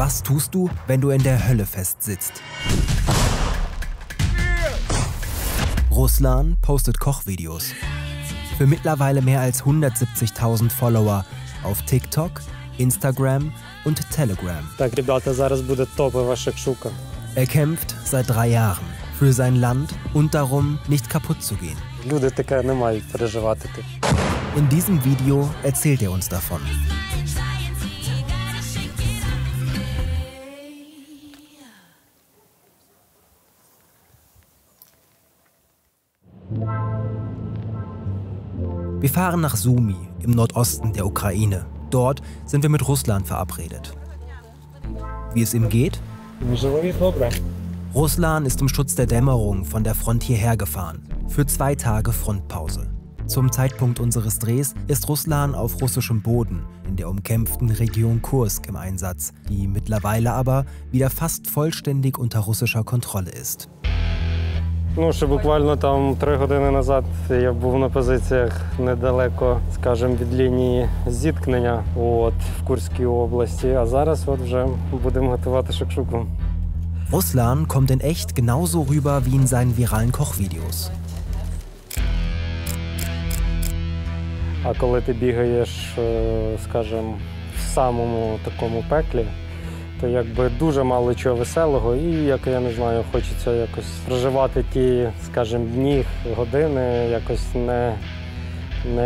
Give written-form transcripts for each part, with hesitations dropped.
Was tust du, wenn du in der Hölle festsitzt? Ruslan postet Kochvideos. Für mittlerweile mehr als 170.000 Follower auf TikTok, Instagram und Telegram. Так, ребята, зараз буде топова шакшука. Er kämpft seit 3 Jahren für sein Land und darum, nicht kaputt zu gehen. Люди таке не мають переживати. In diesem Video erzählt er uns davon. Wir fahren nach Sumy im Nordosten der Ukraine. Dort sind wir mit Ruslan verabredet. Wie es ihm geht? Ruslan ist im Schutz der Dämmerung von der Front hierher gefahren, für 2 Tage Frontpause. Zum Zeitpunkt unseres Drehs ist Ruslan auf russischem Boden in der umkämpften Region Kursk im Einsatz, die mittlerweile aber wieder fast vollständig unter russischer Kontrolle ist. Ще буквально там 3 години назад я був на позиціях недалеко, скажімо, від лінії зіткнення в Курській області, а зараз вже будемо готувати шакшуку. Ruslan kommt in echt genauso rüber wie in seinen viralen Kochvideos. А коли ти бігаєш, скажімо, в самому такому пеклі, то якби дуже мало чого веселого і, як я не знаю, хочеться якось проживати ті, скажімо, дні, години, якось не,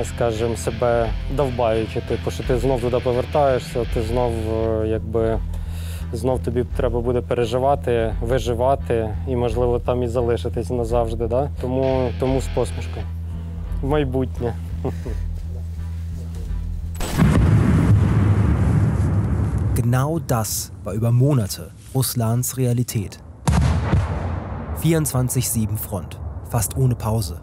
скажімо, себе довбаючи. Типу, що ти знов туди повертаєшся, ти знов, якби, знов тобі треба буде переживати, виживати і, можливо, там і залишитись назавжди, да? Тому з посмішкою. В майбутнє. Genau das war über Monate Ruslans Realität. 24/7 Front, fast ohne Pause.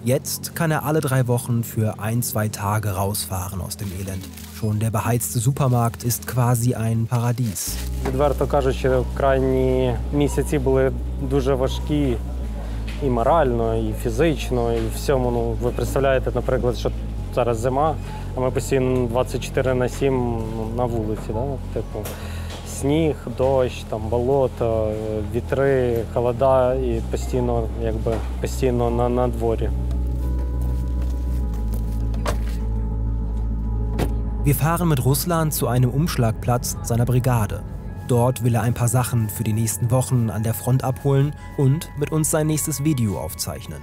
Jetzt kann er alle 3 Wochen für 1-2 Tage rausfahren aus dem Elend. Schon der beheizte Supermarkt ist quasi ein Paradies. Відверто кажучи, крайні місяці були дуже важкі. І морально, і фізично, і всьому. Ви представляєте, наприклад, що зараз зима, а ми постійно 24/7 на вулиці. Да? Типу, сніг, дощ, там, болото, вітри, холода і постійно на дворі. Wir fahren mit Ruslan zu einem Umschlagplatz seiner Brigade. Dort will er ein paar Sachen für die nächsten Wochen an der Front abholen und mit uns sein nächstes Video aufzeichnen.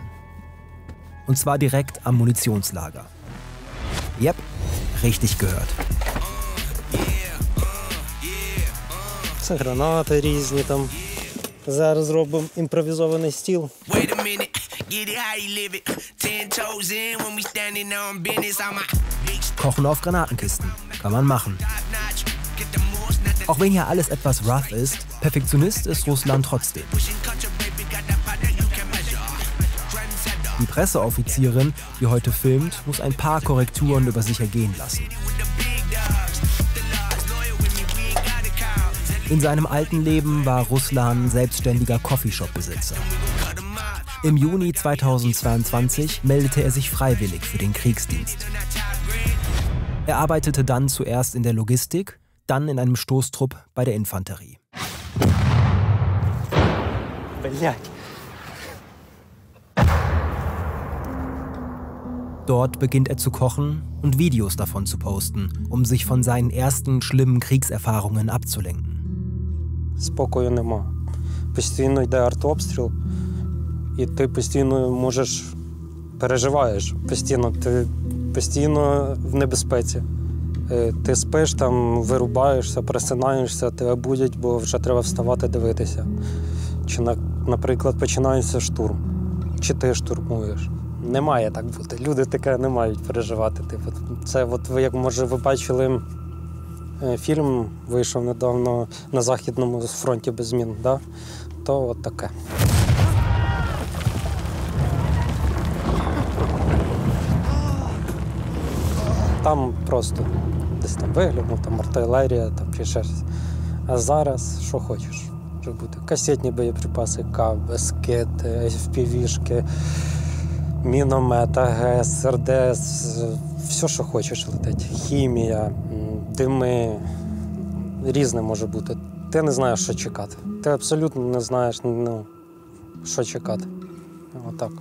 Und zwar direkt am Munitionslager. Yep, richtig gehört. Це гранати різні там. Зараз робимо імпровізований стіл. Kochen auf Granatenkisten. Kann man machen. Auch wenn hier alles etwas rough ist, Perfektionist ist Ruslan trotzdem. Die Presseoffizierin, die heute filmt, muss ein paar Korrekturen über sich ergehen lassen. In seinem alten Leben war Ruslan selbstständiger Coffeeshop-Besitzer. Im Juni 2022 meldete er sich freiwillig für den Kriegsdienst. Er arbeitete dann zuerst in der Logistik, dann in einem Stoßtrupp bei der Infanterie. Dort beginnt er zu kochen und Videos davon zu posten, um sich von seinen ersten schlimmen Kriegserfahrungen abzulenken. Спокою нема. Постійно йде артобстріл, і ти постійно переживаєш. Ти постійно в небезпеці. Ти спиш, там, вирубаєшся, просинаєшся, тебе будять, бо вже треба вставати, дивитися. Чи, наприклад, починається штурм, чи ти штурмуєш. Не має так бути. Люди таке не мають переживати. Це, як, може, ви бачили, фільм вийшов недавно на Західному фронті без змін, да? То от таке. Там просто десь там виглянув, там артилерія, там чи ще щось. А зараз що хочеш, щоб бути. Касетні боєприпаси, КАБ, СКЕТ, FPV-шки, Міномет, АГС, РДС, все, що хочеш летить. Хімія, дими, різне може бути. Ти не знаєш, що чекати. Ти абсолютно не знаєш, що чекати. Отак.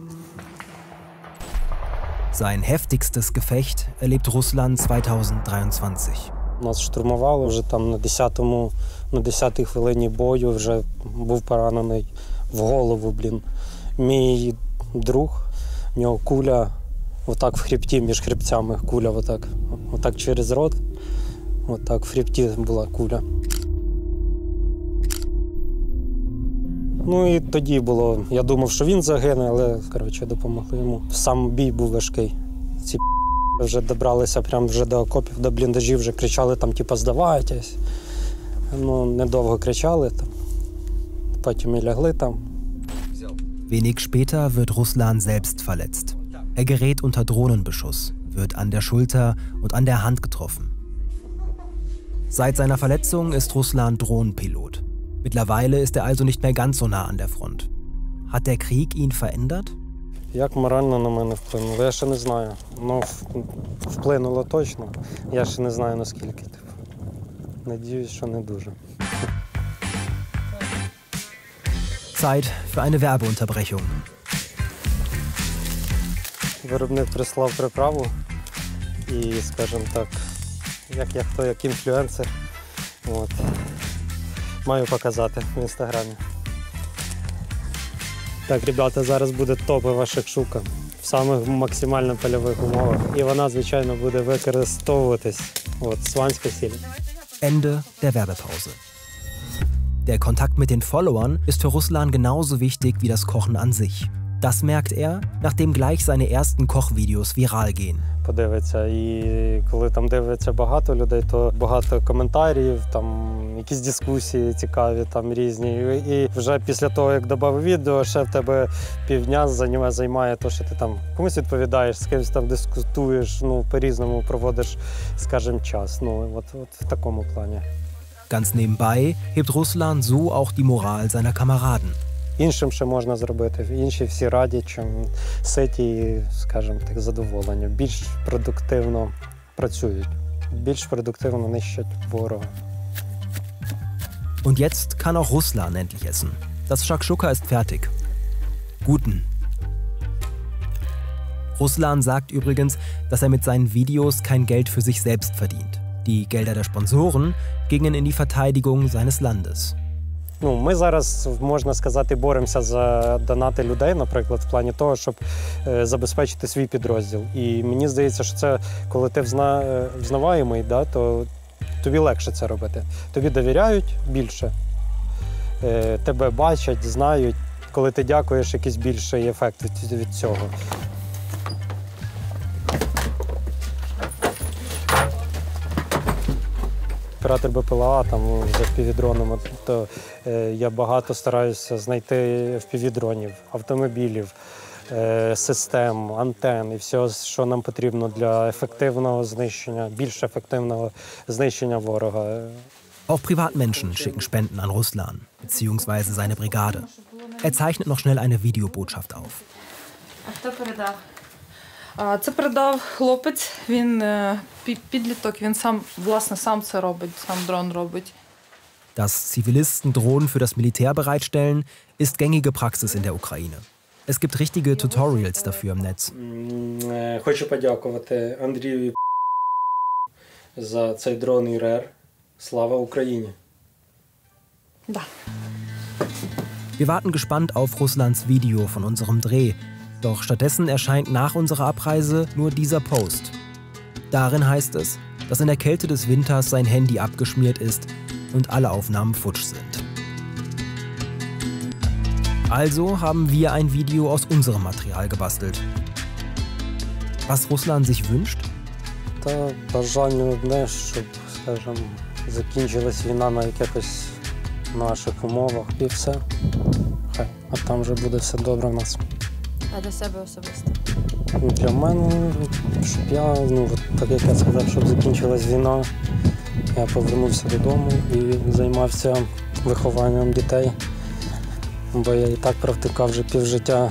Sein heftigstes Gefecht erlebt Russland 2023. Нас штурмували вже там на 10-й хвилині бою, вже був поранений в голову, Мій друг, в нього куля отак в хребті, між хребцями куля отак через рот, отак в хребті була куля. Ну і тоді було, я думав, що він загине, але, допомогли йому. Сам бій був важкий. Ці вже добралися прямо вже до окопів, до бліндажів, вже кричали там, здавайтесь. Ну, недовго кричали там, потім і лягли там. Wenig später wird Ruslan selbst verletzt. Er gerät unter Drohnenbeschuss, wird an der Schulter und an der Hand getroffen. Seit seiner Verletzung ist Ruslan Drohnenpilot. Mittlerweile ist er also nicht mehr ganz so nah an der Front. Hat der Krieg ihn verändert? Як морально на мене вплинуло, я ще не знаю. Ну, вплинуло точно. Я ще не знаю, наскільки. Надіюсь, що не дуже. Zeit für eine Werbeunterbrechung. Виробник прислав приправу і, скажімо так, як інфлюенсер. Маю показати в інстаграмі. Так, ребята, зараз буде топова шакшука в самих максимально польових умовах. І вона, звичайно, буде використовуватись. Сванська сіль. Ende der Werbepause. Der Kontakt mit den Followern ist für Ruslan genauso wichtig wie das Kochen an sich. Das merkt er, nachdem gleich seine ersten Kochvideos viral gehen. Подивиться, і коли там дивиться багато людей, то багато коментарів, там якісь дискусії цікаві, там різні. І вже після того, як додав відео, ще в тебе півдня займає те, що ти там комусь відповідаєш, з кимось там дискутуєш, по-різному проводиш, скажімо, час. От в такому плані. Ganz nebenbei hebt Ruslan so auch die Moral seiner Kameraden. Іншим ще можна зробити, інші всі раді, чим ситі і, скажімо так, задоволені. Більш продуктивно працюють, більш продуктивно нищать ворога. Und jetzt kann auch Ruslan endlich essen. Das Shakshuka ist fertig. Guten. Ruslan sagt übrigens, dass er mit seinen Videos kein Geld für sich selbst verdient. Die Gelder der Sponsoren gingen in die Verteidigung seines Landes. Ми зараз, можна сказати, боремося за донати людей, наприклад, в плані того, щоб забезпечити свій підрозділ. І мені здається, що це, коли ти взнаваємий, то тобі легше це робити. Тобі довіряють більше, тебе бачать, знають. Коли ти дякуєш, якийсь більший ефект від цього. Оператор БПЛА там з FPV-дронами, то я багато стараюся знайти FPV-дронів, автомобілів, систем, антен і все, що нам потрібно для ефективного знищення, більш ефективного знищення ворога. Auch Privatmenschen schicken Spenden an Ruslan, beziehungsweise seine Brigade. Er zeichnet noch schnell eine Videobotschaft auf. А хто передав? Це передав хлопець, він підліток, він сам це робить, сам дрон робить. Dass Zivilisten Drohnen für das Militär bereitstellen, ist gängige Praxis in der Ukraine. Es gibt richtige Tutorials dafür im Netz. Хочу подякувати Андрію за цей дрон ІРР. Слава Україні! Да. Wir warten gespannt auf Ruslans Video von unserem Dreh. Doch stattdessen erscheint nach unserer Abreise nur dieser Post. Darin heißt es, dass in der Kälte des Winters sein Handy abgeschmiert ist und alle Aufnahmen futsch sind. Also haben wir ein Video aus unserem Material gebastelt. Was Ruslan sich wünscht? Та бажання одне, щоб, скажімо, закінчилась війна на якихось наших умовах і все. Хай, а там вже буде все добре в нас. А для себе особисто? Для мене, щоб я, так як я сказав, щоб закінчилась війна, я повернувся додому і займався вихованням дітей. Бо я і так провтикав вже півжиття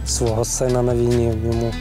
свого сина на війні. Йому